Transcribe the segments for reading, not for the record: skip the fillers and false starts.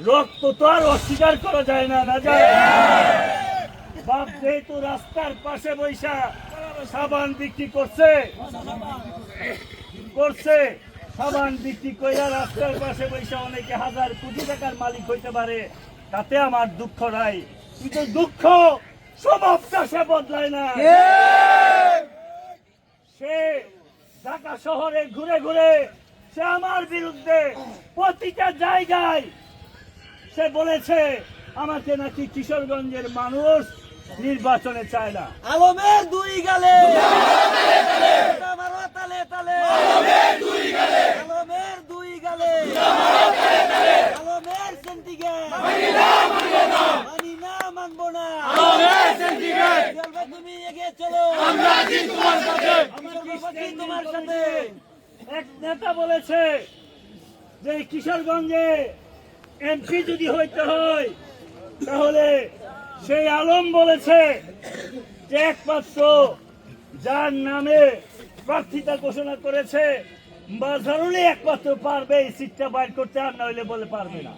রক্ত তো আর অস্বীকার করা যায় না, না যায়। বাপ যেহেতু রাস্তার পাশে বৈশা সাবান বিক্রি করছে সাবান বিক্রি কইরা রাস্তার পাশে বৈশা অনেকে হাজার কোটি টাকার মালিক হইতে পারে, তাতে আমার দুঃখ নাই। কিন্তু দুঃখ স্বভাবটা সে বদলায় না। সে ঢাকা শহরে ঘুরে ঘুরে সে আমার বিরুদ্ধে প্রতিটা জায়গায় সে বলেছে আমাকে নাকি কিশোরগঞ্জের মানুষ নির্বাচনে চায় না। আলমের দুই গালে আলমের সেন্টিগ্রেড মানি না, মানবো না। তুমি এগিয়ে চলো, তোমার সাথে। এক নেতা বলেছে যে কিশোরগঞ্জে এমপি যদি হইতে হয় তাহলে সেই আলম বলেছে যে একমাত্র যার নামে প্রার্থিতা ঘোষণা করেছে বাজারুলি একমাত্র পারবে এই সিটটা বাইর করতে, আর নইলে বলে পারবে না।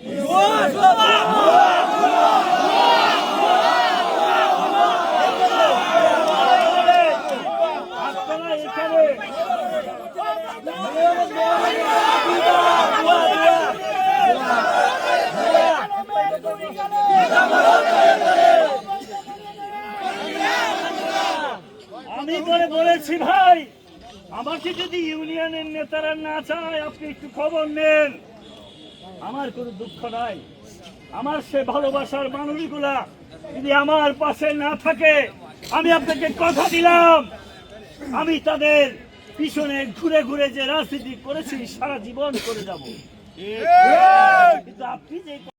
আপনারা এখানে আমি বলেছি ভাই, আমাকে যদি ইউনিয়নের নেতারা না চায় আপনি একটু খবর নেন, আমার কোনো দুঃখ নাই। আমার সে ভালোবাসার মানুষগুলা যদি আমার পাশে না থাকে, আমি আপনাকে কথা দিলাম আমি তাদের পিছনে ঘুরে ঘুরে যে রাজনীতি করেছি সারা জীবন করে যাব। কিন্তু আপনি যে